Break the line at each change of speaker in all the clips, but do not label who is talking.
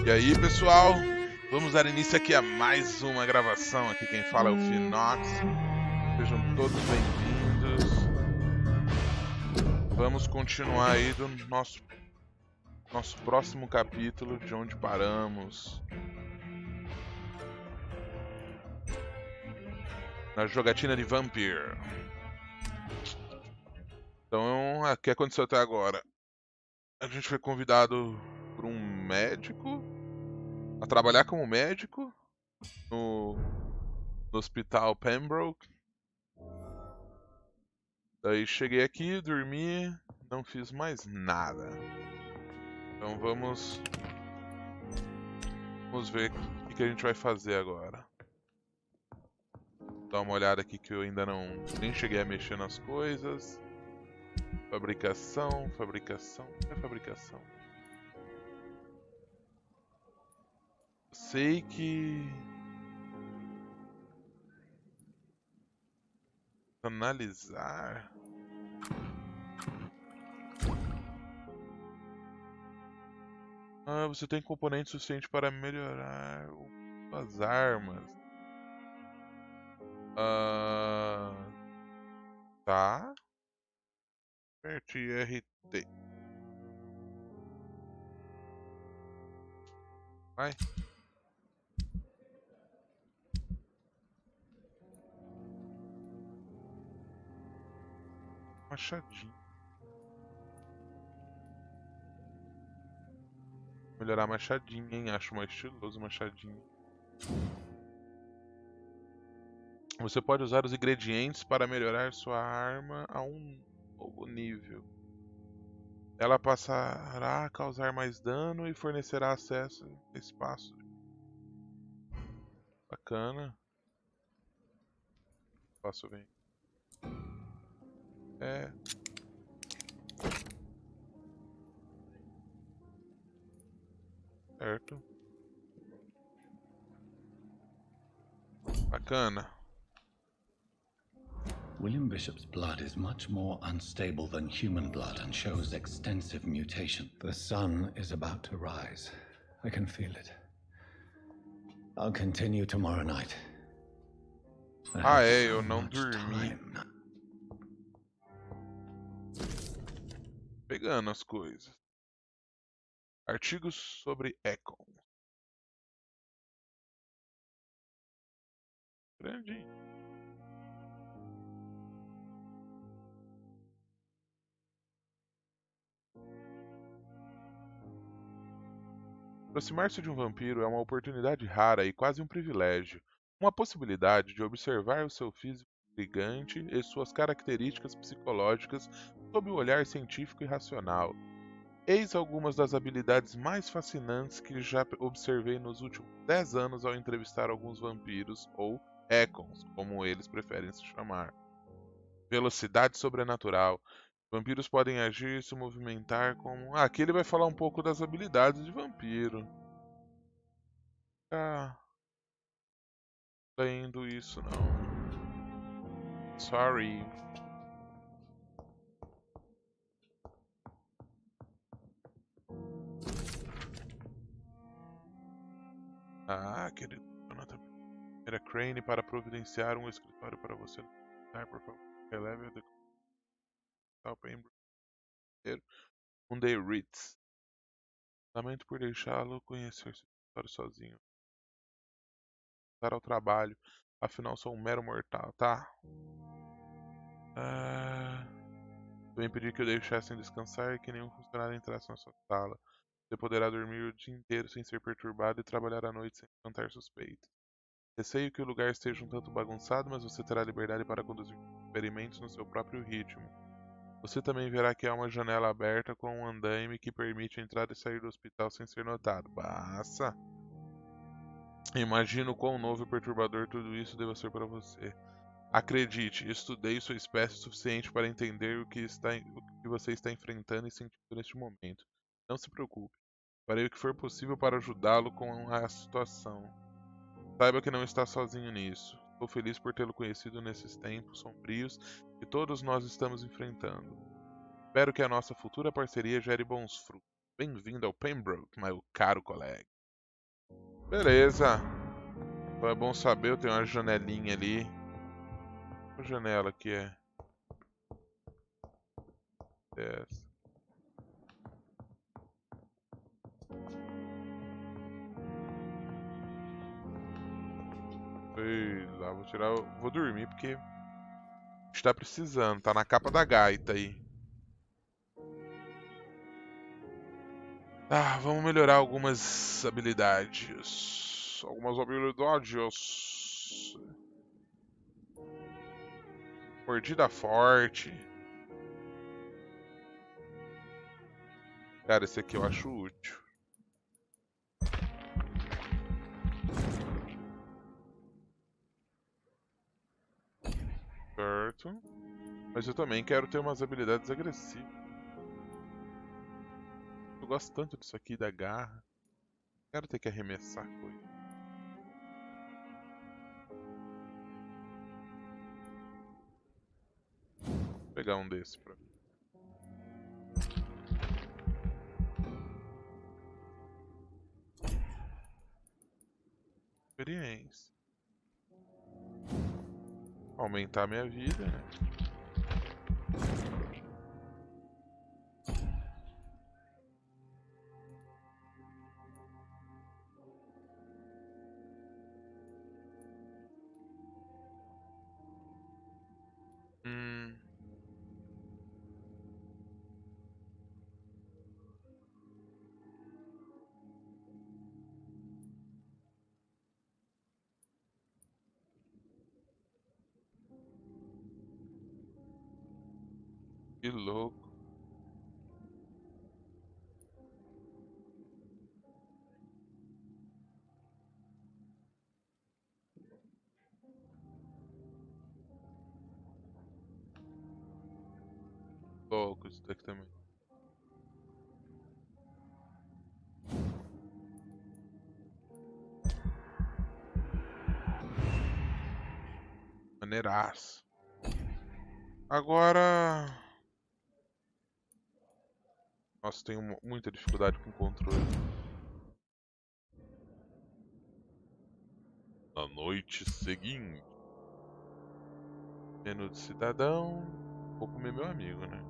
E aí, pessoal, vamos dar início aqui a mais uma gravação. Aqui quem fala é o Finox. Sejam todos bem-vindos. Vamos continuar aí do nosso próximo capítulo, de onde paramos. Na jogatina de Vampyr. Então, o que aconteceu até agora? A gente foi convidado por um médico a trabalhar como médico no hospital Pembroke. Daí cheguei aqui, dormi, não fiz mais nada. Então vamos ver o que a gente vai fazer agora. Dar uma olhada aqui que eu ainda nem cheguei a mexer nas coisas. Fabricação. O que é fabricação? Sei que... Analisar... você tem componente suficiente para melhorar as armas. Tá. Aperte RT. Vai. Machadinho. Melhorar machadinho, hein? Acho mais estiloso machadinho. Você pode usar os ingredientes para melhorar sua arma a um novo nível. Ela passará a causar mais dano e fornecerá acesso a espaço. Bacana. Espaço bem. Certo. Bacana.
William Bishop's blood is much more unstable than human blood and shows extensive mutation. The sun is about to rise. I can feel it. I'll continue tomorrow night.
Eu não dormi. Pegando as coisas. Artigos sobre Econ. Grandinho. Aproximar-se de um vampiro é uma oportunidade rara e quase um privilégio. Uma possibilidade de observar o seu físico intrigante e suas características psicológicas sob o olhar científico e racional. Eis algumas das habilidades mais fascinantes que já observei nos últimos 10 anos ao entrevistar alguns vampiros, ou Econs, como eles preferem se chamar. Velocidade sobrenatural. Vampiros podem agir e se movimentar como... aqui ele vai falar um pouco das habilidades de vampiro. Tá lendo isso não. Sorry. Querido. Era Crane para providenciar um escritório para você. Por favor, releve o um day Ritz. Lamento por deixá-lo conhecer seu escritório sozinho. Voltar ao trabalho. Afinal, sou um mero mortal, tá? Também pedi que o deixassem descansar e que nenhum funcionário entrasse na sua sala. Você poderá dormir o dia inteiro sem ser perturbado e trabalhar à noite sem levantar suspeitas. Receio que o lugar esteja um tanto bagunçado, mas você terá liberdade para conduzir experimentos no seu próprio ritmo. Você também verá que há uma janela aberta com um andaime que permite entrar e sair do hospital sem ser notado. Basta! Imagino quão novo e perturbador tudo isso deva ser para você. Acredite, estudei sua espécie o suficiente para entender o que você está enfrentando e sentindo neste momento. Não se preocupe. Farei o que for possível para ajudá-lo com a situação. Saiba que não está sozinho nisso. Estou feliz por tê-lo conhecido nesses tempos sombrios que todos nós estamos enfrentando. Espero que a nossa futura parceria gere bons frutos. Bem-vindo ao Pembroke, meu caro colega. Beleza. Então é bom saber, eu tenho uma janelinha ali. Qual janela que é? Essa. Sei lá, vou tirar. Vou dormir porque está precisando, tá na capa da gaita aí. Ah, vamos melhorar algumas habilidades. Algumas habilidades. Mordida forte. Cara, esse aqui eu acho útil. Certo. Mas eu também quero ter umas habilidades agressivas. Eu gosto tanto disso aqui, da garra. Quero ter que arremessar coisa. Vou pegar um desse pra mim. Experiência. Aumentar minha vida, né? Hum. Que louco. Louco isso daqui também. Maneiraço. Agora. Nossa, tenho muita dificuldade com o controle. Na noite seguinte. Menu de cidadão. Vou comer meu amigo, né?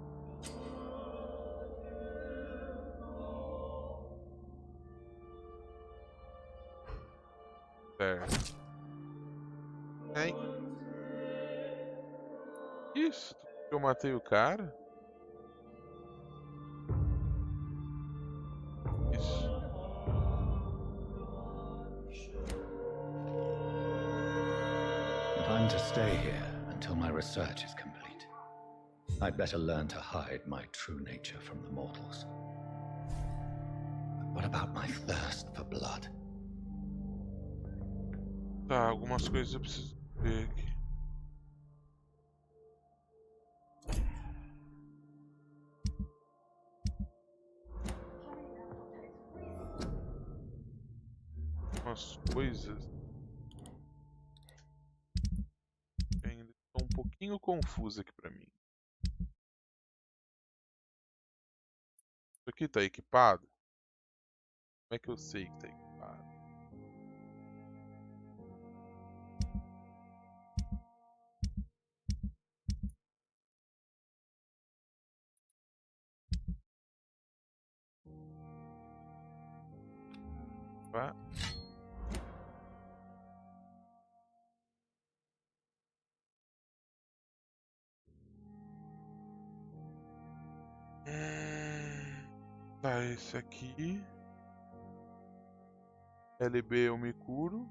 Certo. Ai. Isso, eu matei o cara? Isso.
If I'm to stay here until my research is complete, I'd better learn to hide my true nature from the mortals. But what about my thirst for blood?
Tá, algumas coisas eu preciso ver aqui. Umas coisas que ainda estão um pouquinho confusas aqui pra mim. Isso aqui tá equipado? Como é que eu sei que tá equipado? Tá? Tá, esse aqui. LB eu me curo.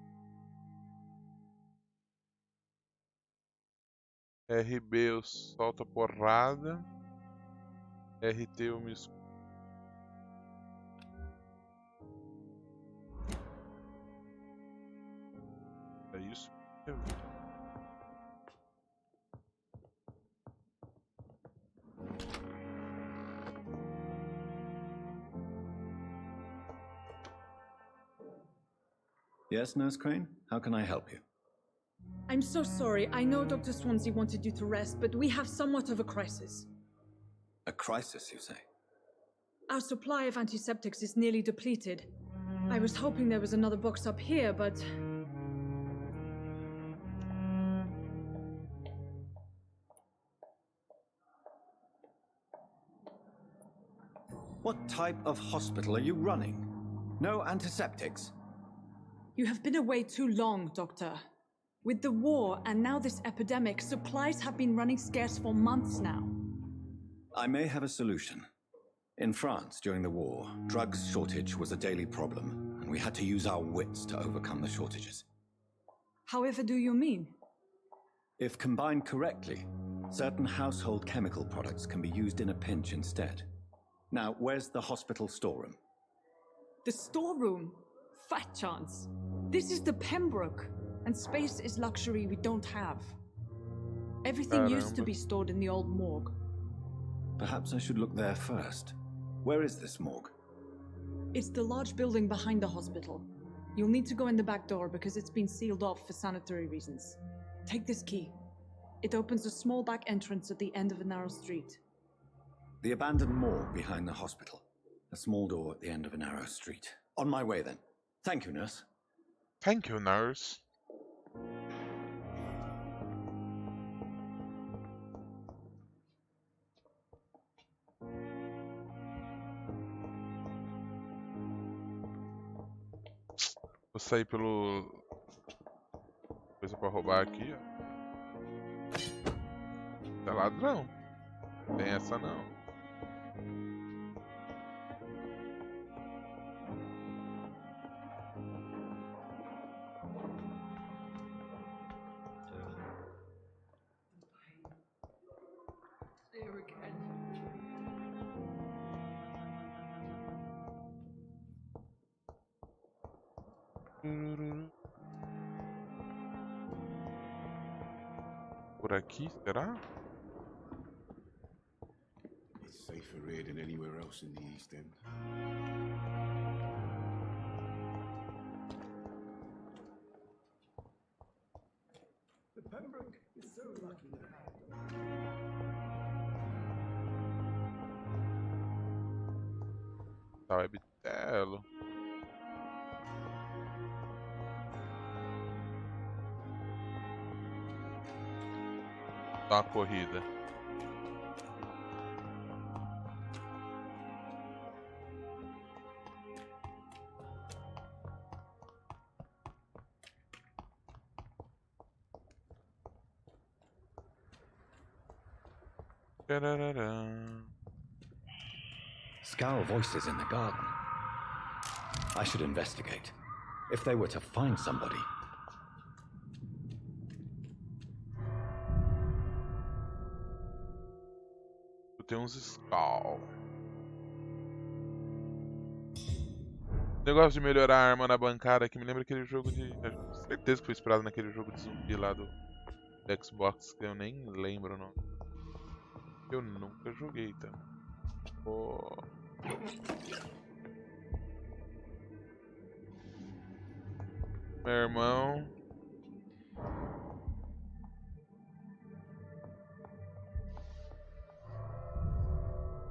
RB eu solto a porrada. RT eu me escuro. É isso que eu vi.
Yes, Nurse Crane? How can I help you?
I'm so sorry. I know Dr. Swansea wanted you to rest, but we have somewhat of a crisis.
A crisis, you say?
Our supply of antiseptics is nearly depleted. I was hoping there was another box up here, but...
What type of hospital are you running? No antiseptics?
You have been away too long, Doctor. With the war and now this epidemic, supplies have been running scarce for months now.
I may have a solution. In France, during the war, drugs shortage was a daily problem, and we had to use our wits to overcome the shortages.
However do you mean?
If combined correctly, certain household chemical products can be used in a pinch instead. Now, where's the hospital storeroom?
The storeroom? Fat chance. This is the Pembroke, and space is luxury we don't have. Everything used to be stored in the old morgue.
Perhaps I should look there first. Where is this morgue?
It's the large building behind the hospital. You'll need to go in the back door because it's been sealed off for sanitary reasons. Take this key. It opens a small back entrance at the end of a narrow street.
The abandoned morgue behind the hospital. A small door at the end of a narrow street. On my way then. Thank you, nurse.
Thank you, nurse. Vou sair pelo... coisa pra roubar aqui, ó. É ladrão. Não tem essa não. Por aqui, será?
It's safer here than anywhere else in the East End.
The Pembroke is so lucky to have you.
Tá, é bitelo. Dá uma corrida. Tarararã.
Scowl voices in the garden. I should investigate. If they were to find somebody.
Tem uns Skull. Negócio de melhorar a arma na bancada que me lembra aquele jogo de... certeza que foi inspirado naquele jogo de zumbi lá do Xbox, que eu nem lembro o nome. Eu nunca joguei, tá? Oh. Meu irmão...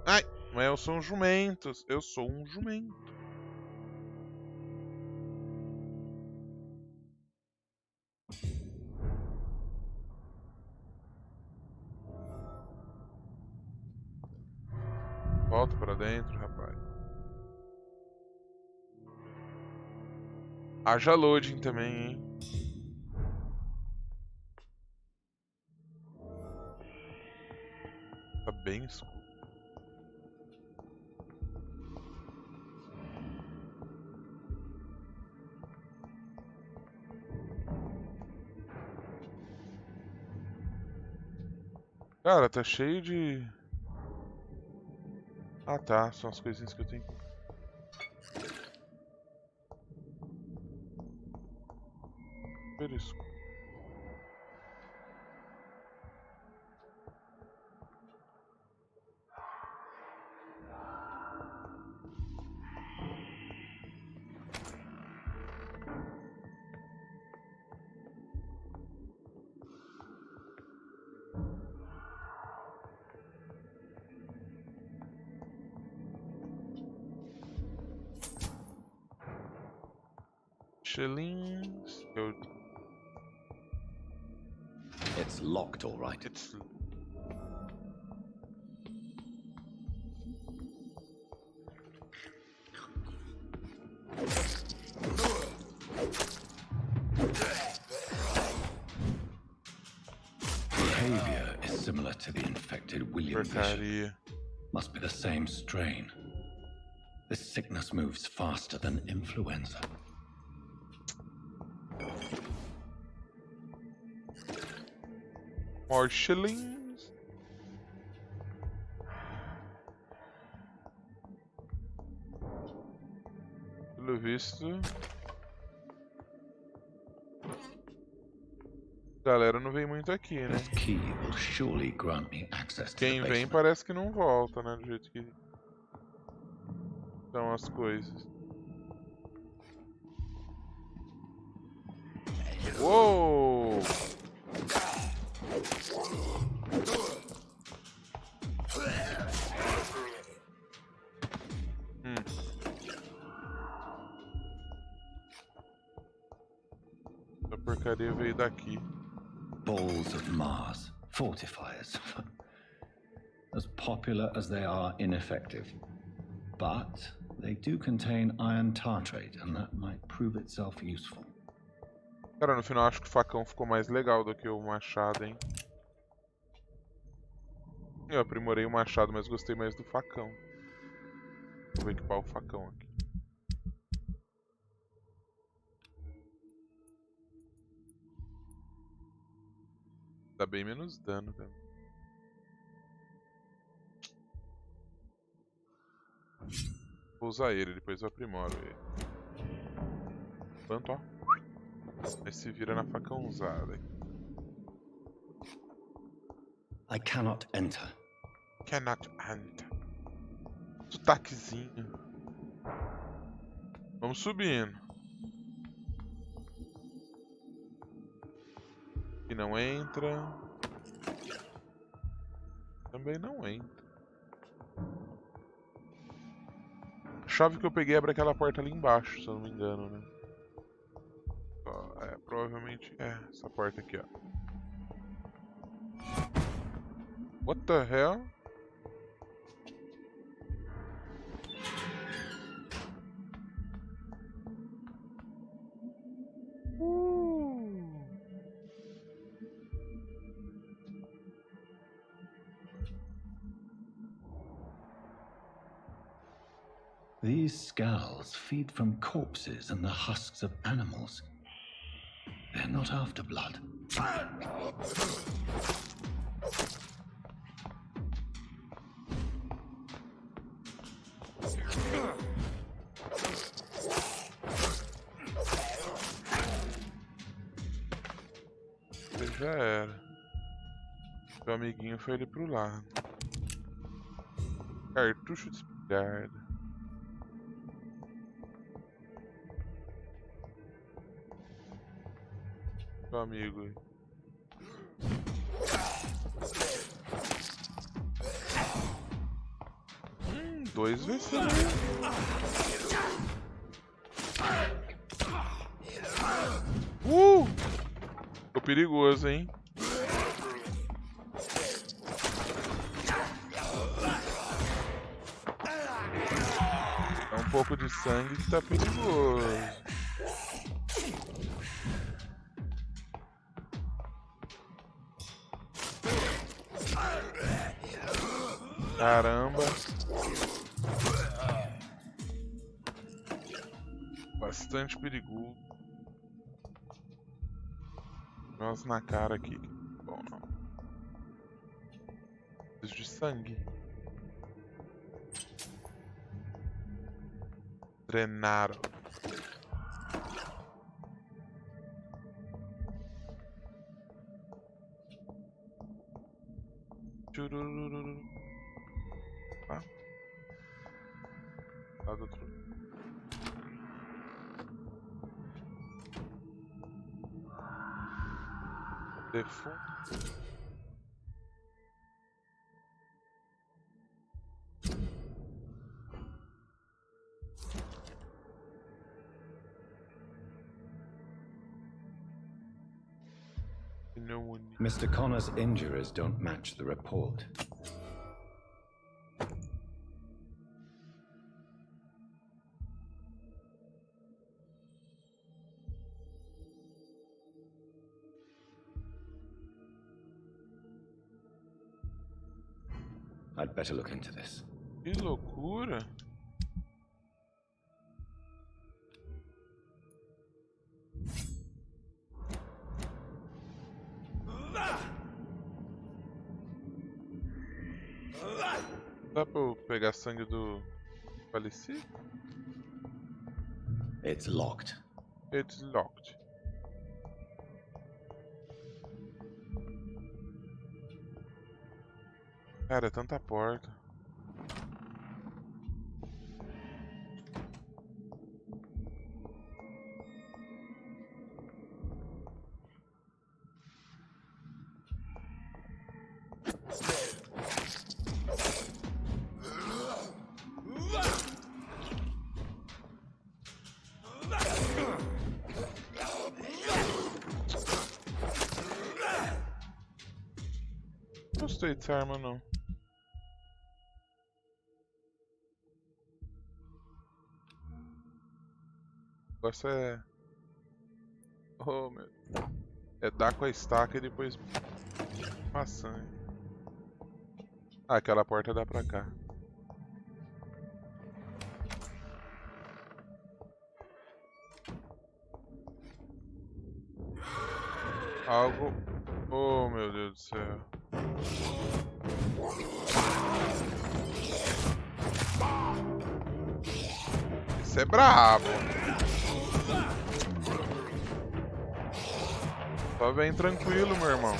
Ai, mas eu sou um jumento. Eu sou um jumento. Volta pra dentro, rapaz. Haja loading também, hein? Tá bem escuro. Cara, tá cheio de... Ah tá, são as coisinhas que eu tenho que... Super escuro. Shillings.
It's locked, all right.
It's...
Behavior is similar to the infected William Bishop.
Porcaria.
Must be the same strain. This sickness moves faster than influenza.
More shillings. Pelo visto, galera não vem muito aqui, né?
This key will surely grant me access to the
Quem vem
basement.
parece que não volta, né? Do jeito que estão as coisas. Uou! Essa porcaria veio daqui.
Balls of Mars, fortifiers. As popular as they are ineffective. But they do contain iron tartrate, and that might prove itself useful.
Cara, no final acho que o facão ficou mais legal do que o machado, hein? Eu aprimorei o machado, mas gostei mais do facão. Vou equipar o facão aqui. Dá bem menos dano também. Vou usar ele, depois eu aprimoro ele. Quanto, ó. Aí se vira na facão usada.
I cannot enter.
Cannot enter. Sotaquezinho. Vamos subindo. Aqui não entra. Também não entra. A chave que eu peguei abre aquela porta ali embaixo, se eu não me engano, né? É, provavelmente é essa porta aqui, ó. What the hell?
These skulls feed from corpses and the husks of animals. They're not after blood.
Já era. Meu amiguinho foi ali pro lado. Cartucho de espingarda. Meu amigo aí. Dois VC. Ficou perigoso, hein? É um pouco de sangue que tá perigoso. Caramba. Bastante perigoso. Nossa, na cara aqui. Bom, não. Preciso de sangue. Drenaram. Churururu. Tá? Lá do outro. Defunto. Pneumonia.
Mr. Connor's injuries don't match the report. I'd better look into this.
Que loucura! Dá pra eu pegar sangue do falecido?
It's locked.
It's locked. Cara, é tanta porta. Não gostei dessa arma, não. O negócio é... Oh, meu... É dar com a estaca e depois... maçã. Ah, aquela porta dá pra cá. Algo... Oh, meu Deus do céu. Esse é brabo. Só vem tranquilo, meu irmão.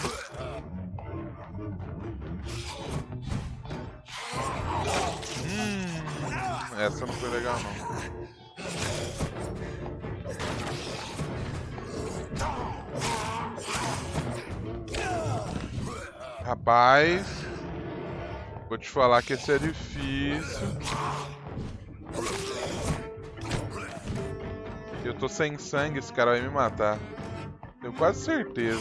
Essa não foi legal, não. Rapaz, vou te falar que esse é difícil. Eu tô sem sangue, esse cara vai me matar. Tenho quase certeza.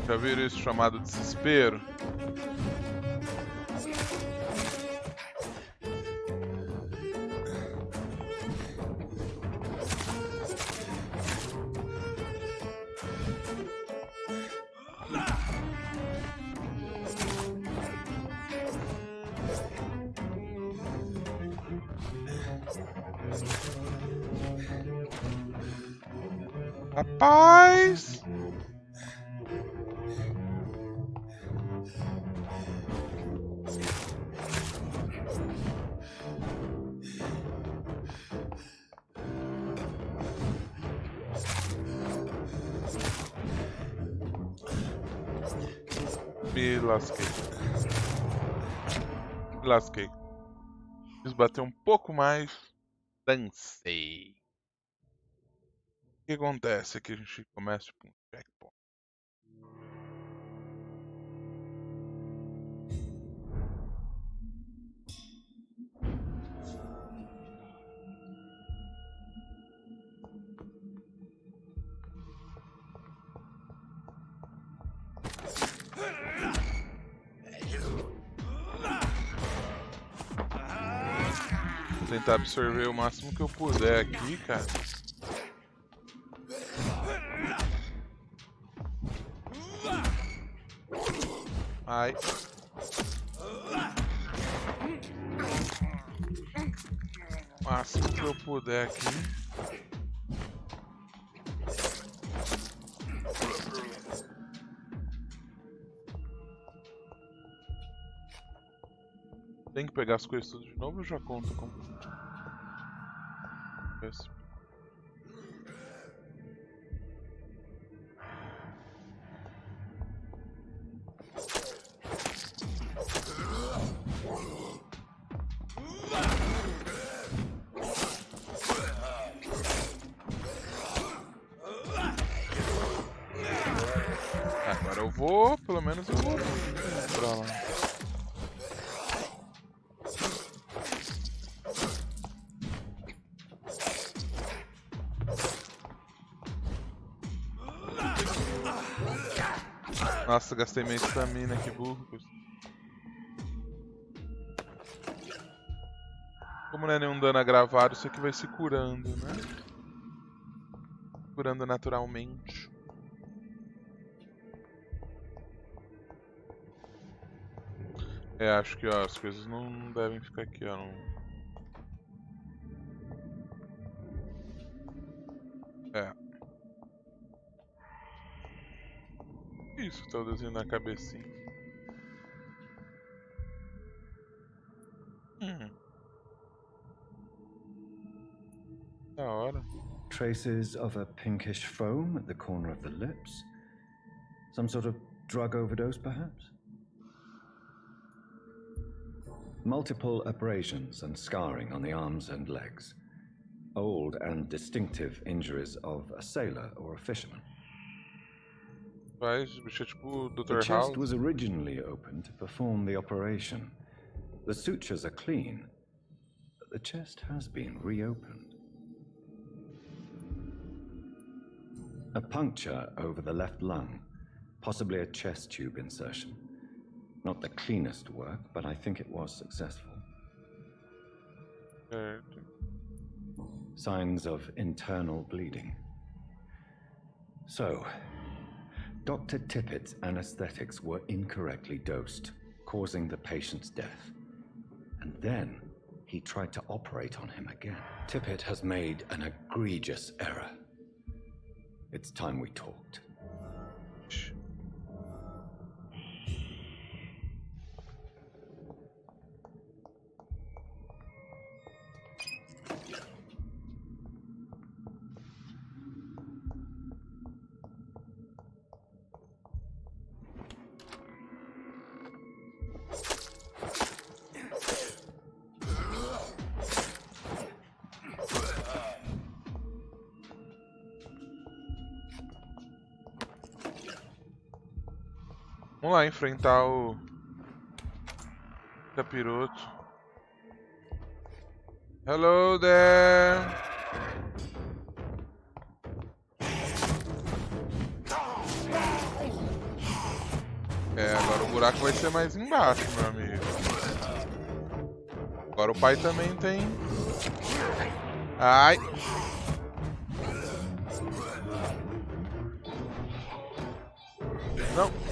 Já viram isso chamado desespero? Rapaz! Me lasquei. Me lasquei. Preciso bater um pouco mais. Dancei. O que acontece aqui? A gente começa tipo um checkpoint. Vou tentar absorver o máximo que eu puder aqui, cara. Ai. O máximo que eu puder aqui. Tem que pegar as coisas tudo de novo ou já conta como? Agora eu vou, pelo menos eu vou pra lá. Nossa, gastei minha estamina, que burro. Como não é nenhum dano agravado, isso aqui vai se curando, né? Curando naturalmente. É, acho que ó, as coisas não devem ficar aqui, ó. Não... É. Isso, tá o desenho na cabecinha. Da hora.
Traces of a pinkish foam at the corner of the lips. Some sort of drug overdose, perhaps? Multiple abrasions and scarring on the arms and legs. Old and distinctive injuries of a sailor or a fisherman.
Faz, bicho, é tipo
The
Dr.
chest
House.
was originally opened to perform the operation. The sutures are clean, but the chest has been reopened. A puncture over the left lung, possibly a chest tube insertion. Not the cleanest work, but I think it was successful.
Certo.
Signs of internal bleeding. So, Dr. Tippett's anesthetics were incorrectly dosed, causing the patient's death. And then he tried to operate on him again. Tippett has made an egregious error. It's time we talked.
Vamos lá enfrentar o capiroto. Hello there. É, agora o buraco vai ser mais embaixo, meu amigo. Agora o pai também tem. Ai. Não.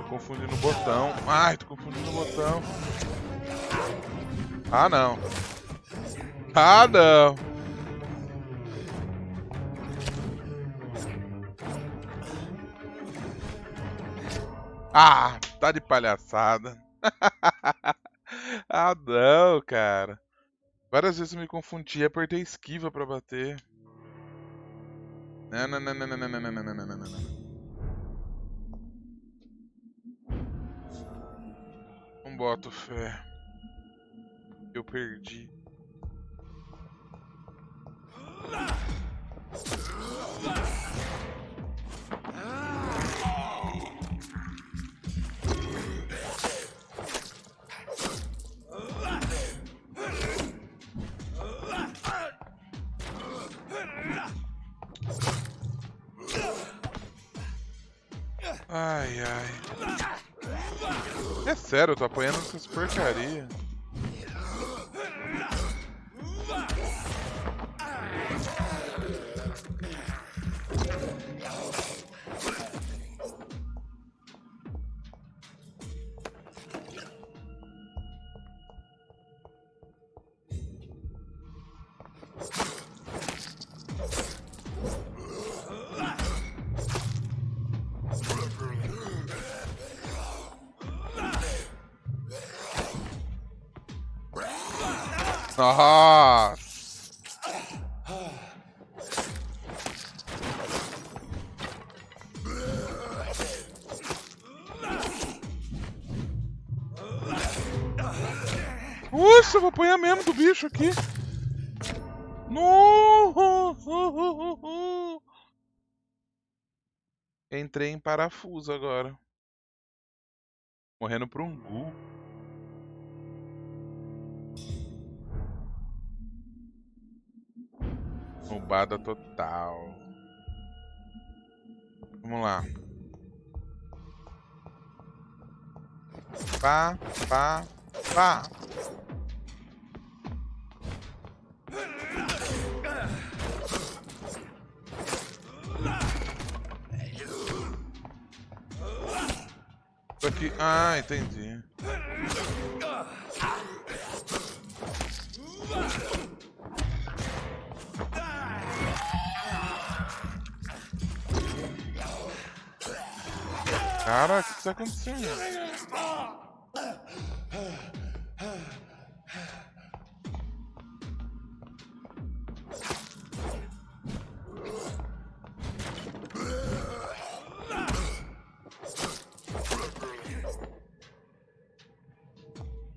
Confundindo o botão. Ai, tô confundindo o botão. Ah, não. Ah, não. Ah, tá de palhaçada. Ah, não, cara. Várias vezes eu me confundi e apertei esquiva pra bater. Não, não, não, não, não, não, não, não, não, não, não, não. Não boto fé. Eu perdi. Ai, ai. É sério, eu tô apanhando essas porcaria. Nossa! Nossa, eu vou apanhar mesmo do bicho aqui. Nossa! Entrei em parafuso agora. Morrendo por um ghoul. Roubada total. Vamos lá. Pá, pá, pá. Tô aqui. Ah, entendi. Cara, o que tá acontecendo?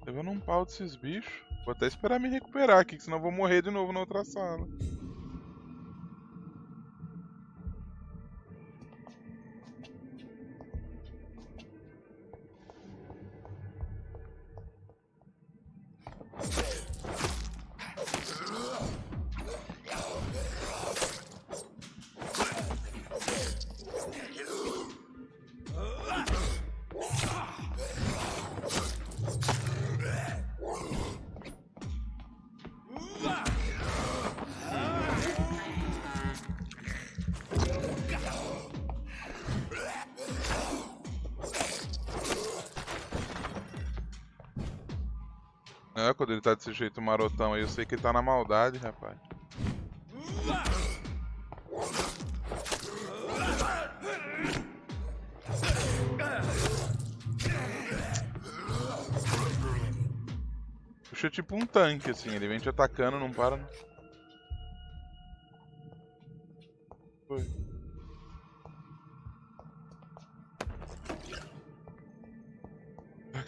Levando um pau desses bichos. Vou até esperar me recuperar aqui, que senão eu vou morrer de novo na outra sala. É, quando ele tá desse jeito marotão aí, eu sei que ele tá na maldade, rapaz. Puxa tipo um tanque, assim, ele vem te atacando, não para. Não. Foi.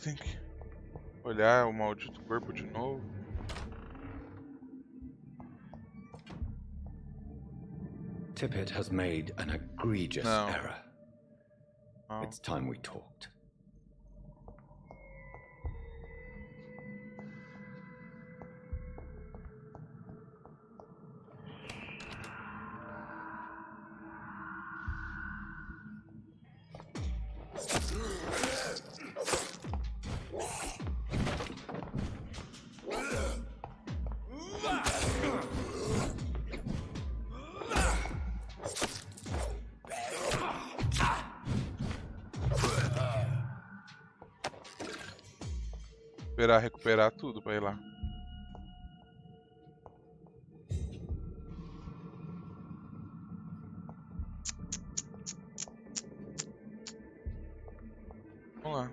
Tem que olhar o maldito corpo de novo.
Tippett has made an egregious
Não.
error.
Não.
It's time we talked.
Esperar recuperar tudo pra ir lá. Vamos lá.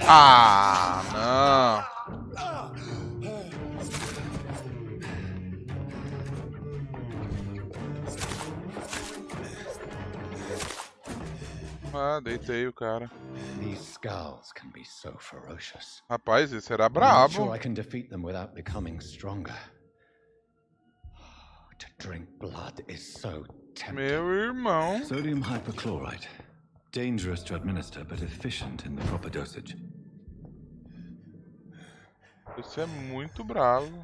Ah, não. Ah, deitei o cara.
These scowls can be so ferocious.
Rapaz, esse era
I'm not
brabo.
sure I can defeat them without becoming stronger. To drink blood is so tempting.
Meu irmão.
Sodium hypochlorite. Dangerous to administer, but efficient in the proper dosage.
Esse é muito bravo.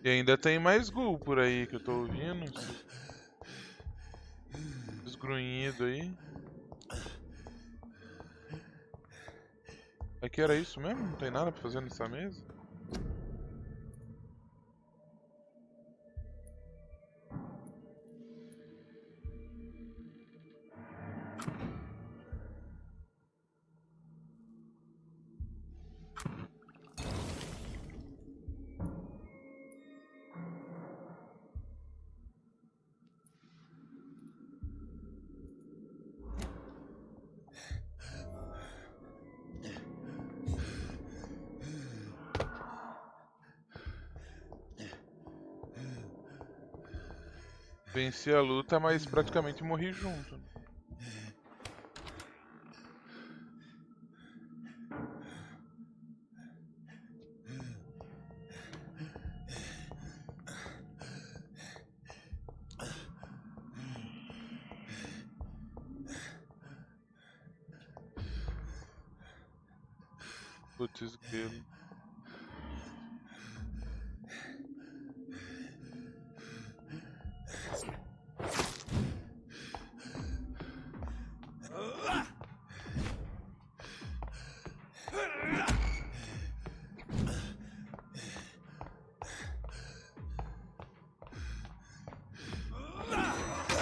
E ainda tem mais ghoul por aí que eu tô ouvindo. Esses grunhidos aí. Aqui era isso mesmo? Não tem nada pra fazer nessa mesa? Venci a luta, mas praticamente morri junto, né? Putz, grilo.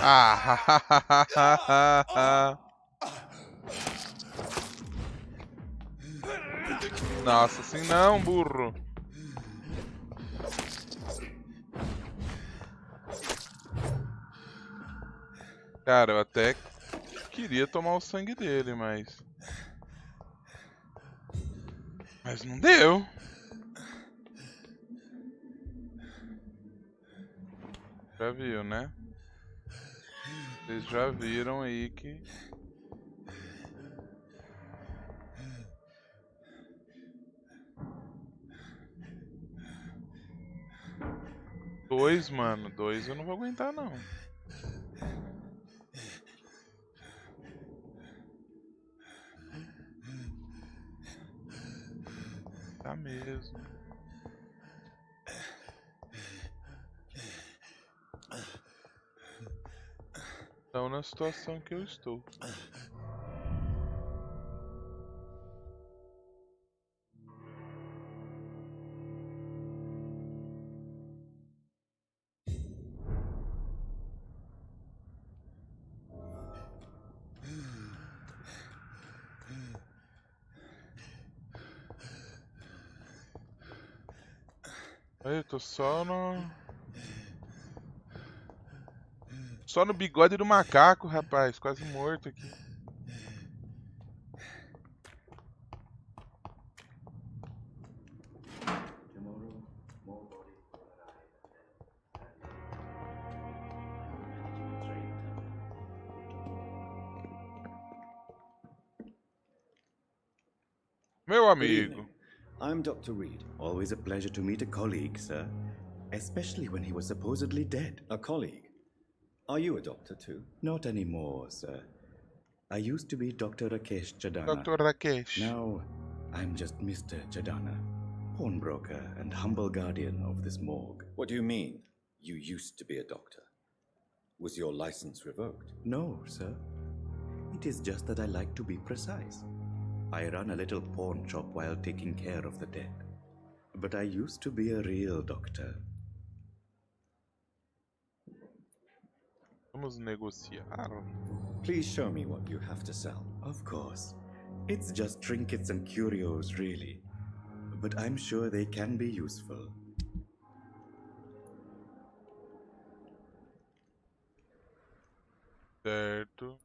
Ah, nossa, assim não, burro. Cara, eu até queria tomar o sangue dele, mas não deu. Já viu, né? Vocês já viram aí que... Dois, mano. Dois eu não vou aguentar, não. Tá mesmo. Então, na situação que eu estou. Eu tô só no... Só no bigode do macaco, rapaz. Quase morto aqui. Meu
Good evening.
amigo.
I'm Dr. Reed. Always a pleasure to meet a colleague, sir. Especially when he was supposedly dead. A colleague? Are you a doctor too? Not anymore, sir. I used to be Dr. Rakesh Chadana.
Dr. Rakesh.
Now, I'm just Mr. Chadana, pawnbroker and humble guardian of this morgue.
What do you mean? You used to be a doctor. Was your license revoked?
No, sir. It is just that I like to be precise. I run a little pawn shop while taking care of the dead. But I used to be a real doctor.
Vamos negociar.
Please show me what you have to sell.
Of course. It's just trinkets and curios, really. But I'm sure they can be useful.
Certo.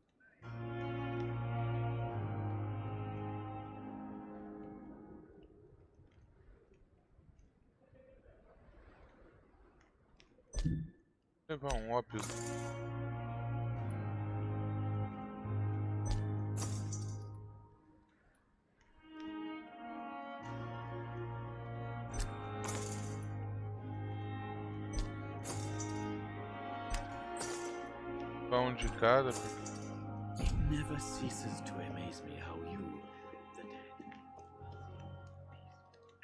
Levar um ópio. Um de cada.
It never ceases to amaze me how you, the dead, peace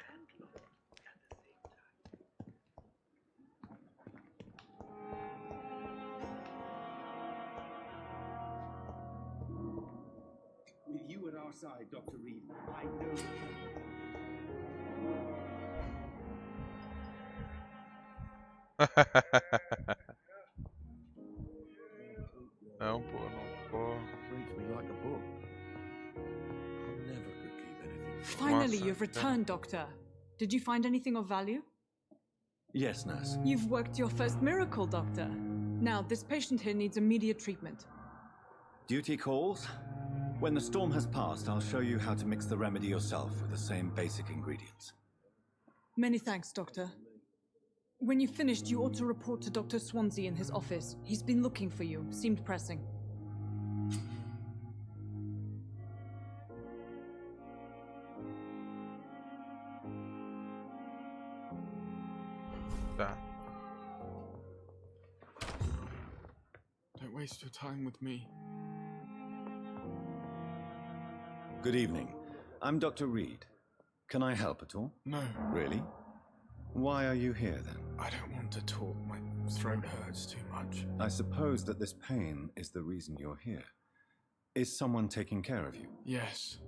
and love at the same time.
our side, Dr. Reed. I know the
Não, pô, não vou.
reads me like a book. I never could keep anything.
Finally,
Nossa,
you've returned, Doctor. Did you find anything of value?
Yes, nurse.
You've worked your first miracle, Doctor. Now, this patient here needs immediate treatment.
Duty calls. When the storm has passed, I'll show you how to mix the remedy yourself with the same basic ingredients.
Many thanks, Doctor. When you've finished, you ought to report to Dr. Swansea in his office. He's been looking for you. Seemed pressing.
Tá.
Don't waste your time with me.
Good evening. I'm Dr. Reed. Can I help at all?
No,
Really? Why are you here then?
I don't want to talk. My throat hurts too much.
I suppose that this pain is the reason you're here. Is someone taking care of you?
Yes.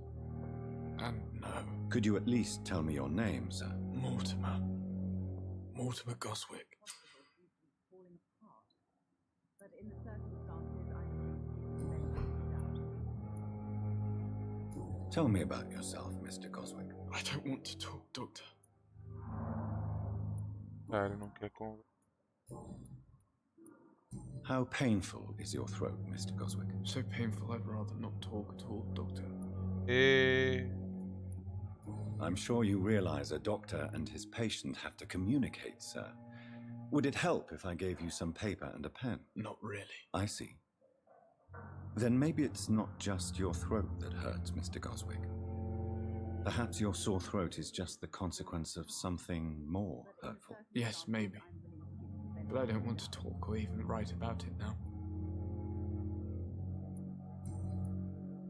And no.
Could you at least tell me your name, sir?
Mortimer. Mortimer Goswick.
Tell me about yourself, Mr. Goswick.
I don't want to talk, Doctor.
Tá, ele não quer conversar.
How painful is your throat, Mr. Goswick?
So painful, I'd rather not talk at all, Doctor.
E...
I'm sure you realize a doctor and his patient have to communicate, sir. Would it help if I gave you some paper and a pen?
Not really.
I see. Then maybe it's not just your throat that hurts, Mr. Goswick. Perhaps your sore throat is just the consequence of something more hurtful.
Yes, maybe. But I don't want to talk or even write about it now.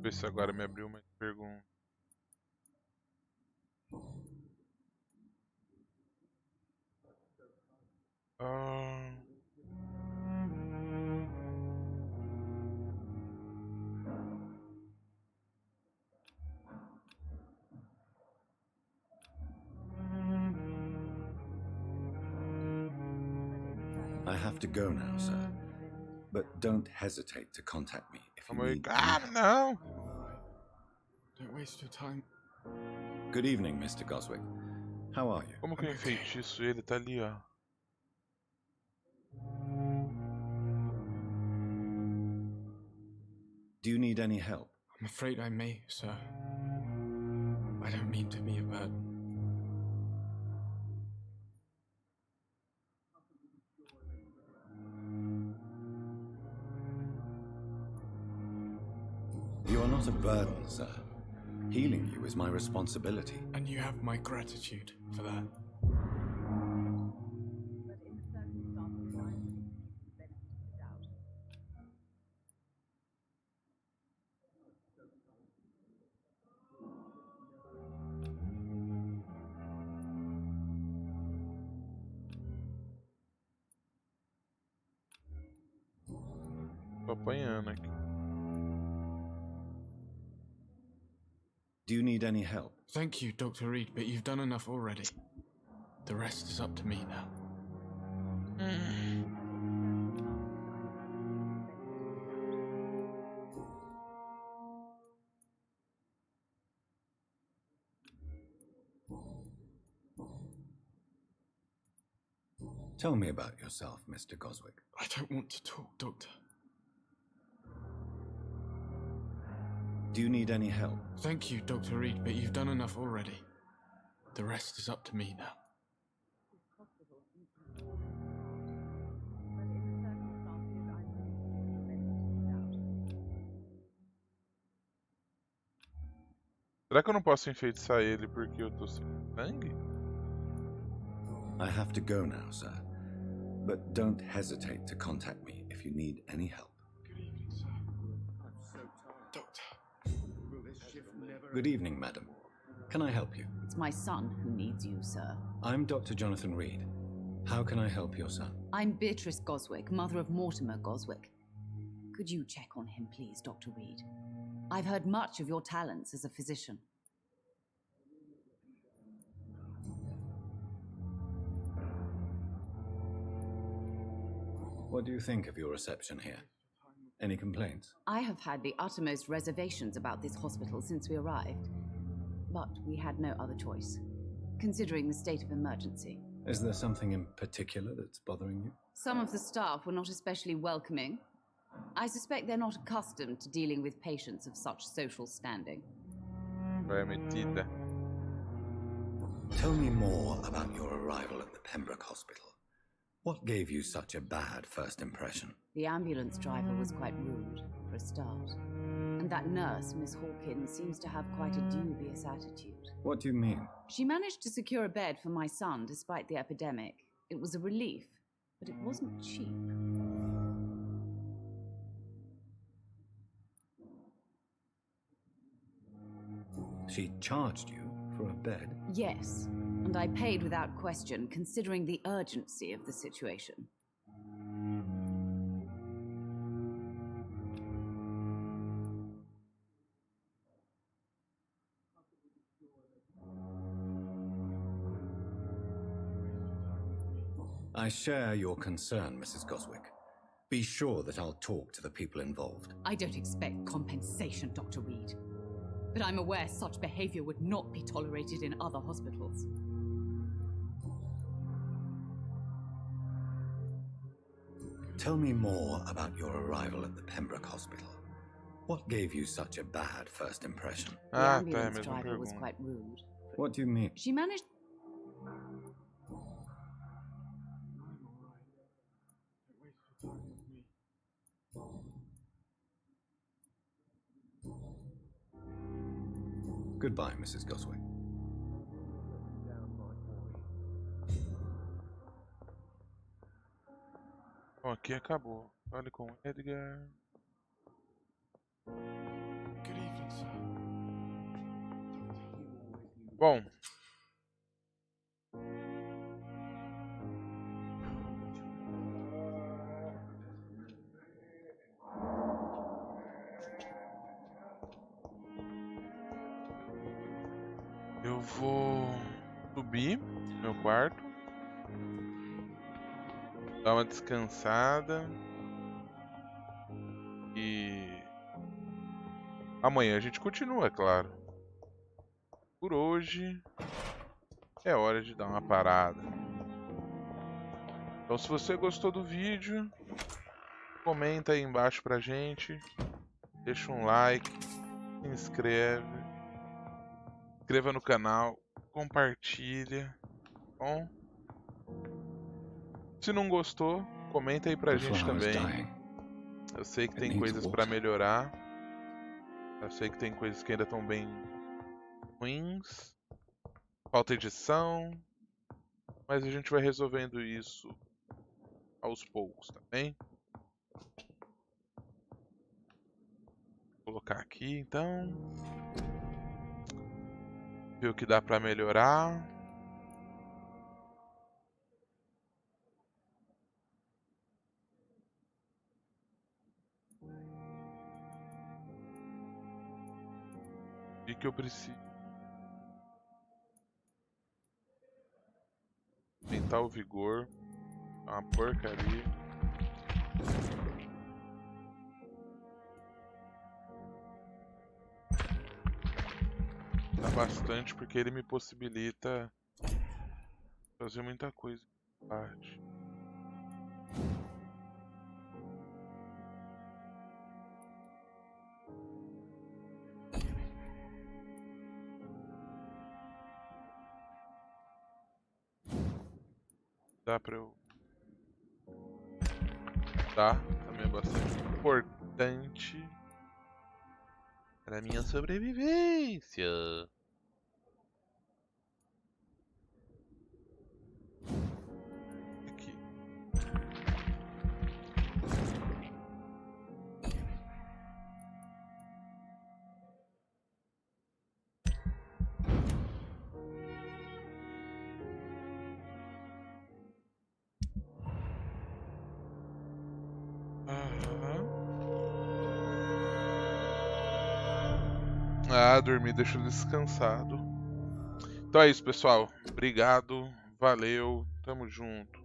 Ver se agora me abriu uma pergunta.
I have to go now, sir. But don't hesitate to contact me if you
Calma aí.
need
Ah,
any help.
não!
Don't waste your time.
Good evening, Mr. Goswick. How are you?
Como que eu enfeitiço ele? Tá ali, ó.
Do you need any help?
I'm afraid I may, sir. I don't mean to be a burden.
You are not a burden, sir. Healing you is my responsibility.
And you have my gratitude for that.
Tô apanhando aqui.
Do you need any help?
Thank you, Dr. Reed, but you've done enough already. The rest is up to me now.
Tell me about yourself, Mr. Goswick.
I don't want to talk, Doctor.
Do you need any help?
Thank you, Dr. Reed, but you've done enough already. The rest is up to me now.
Será que eu não posso enfeitiçar ele porque eu tô sem sangue?
I have to go now, sir. But don't hesitate to contact me if you need any help.
Good evening, sir. Doctor.
Will this shift never...
Good evening, madam. Can I help you?
It's my son who needs you, sir.
I'm Dr. Jonathan Reed. How can I help your son?
I'm Beatrice Goswick, mother of Mortimer Goswick. Could you check on him, please, Dr. Reed? I've heard much of your talents as a physician.
What do you think of your reception here? Any complaints?
I have had the uttermost reservations about this hospital since we arrived. But we had no other choice, considering the state of emergency.
Is there something in particular that's bothering you?
Some of the staff were not especially welcoming. I suspect they're not accustomed to dealing with patients of such social standing.
Vai, metida.
Tell me more about your arrival at the Pembroke Hospital. What gave you such a bad first impression?
The ambulance driver was quite rude, for a start. And that nurse, Miss Hawkins, seems to have quite a dubious attitude.
What do you mean?
She managed to secure a bed for my son despite the epidemic. It was a relief, but it wasn't cheap.
She charged you for a bed?
Yes, and I paid without question, considering the urgency of the situation.
I share your concern, Mrs. Goswick. Be sure that I'll talk to the people involved.
I don't expect compensation, Dr. Reed. But I'm aware such behavior would not be tolerated in other hospitals.
Tell me more about your arrival at the Pembroke Hospital. What gave you such a bad first impression?
The
Ah, tá, é a
ambulance
mesma
driver was
pergunta.
quite rude.
What do you mean?
She managed...
Goodbye, Mrs. Goswick.
Bom, aqui acabou. Fale com Edgar.
Good evening, sir.
Bom. Eu vou subir no meu quarto. Dar uma descansada. E amanhã a gente continua, é claro. Por hoje é hora de dar uma parada. Então, se você gostou do vídeo, comenta aí embaixo pra gente. Deixa um like, se inscreve, inscreva no canal, compartilha, tá bom? Se não gostou, comenta aí pra
The
gente
flower's
também.
dying.
Eu sei que
It
tem
needs
coisas pra
water.
melhorar. Eu sei que tem coisas que ainda estão bem ruins. Falta edição. Mas a gente vai resolvendo isso aos poucos, tá bem? Vou colocar aqui então. Ver o que dá pra melhorar. O que eu preciso? Aumentar o vigor. É uma porcaria. Dá bastante porque ele me possibilita fazer muita coisa. Parte. Dá pra eu... Tá, também é bastante importante para minha sobrevivência. Aqui. Aham. Ah, dormir deixa ele descansado. Então é isso, pessoal. Obrigado, valeu, tamo junto.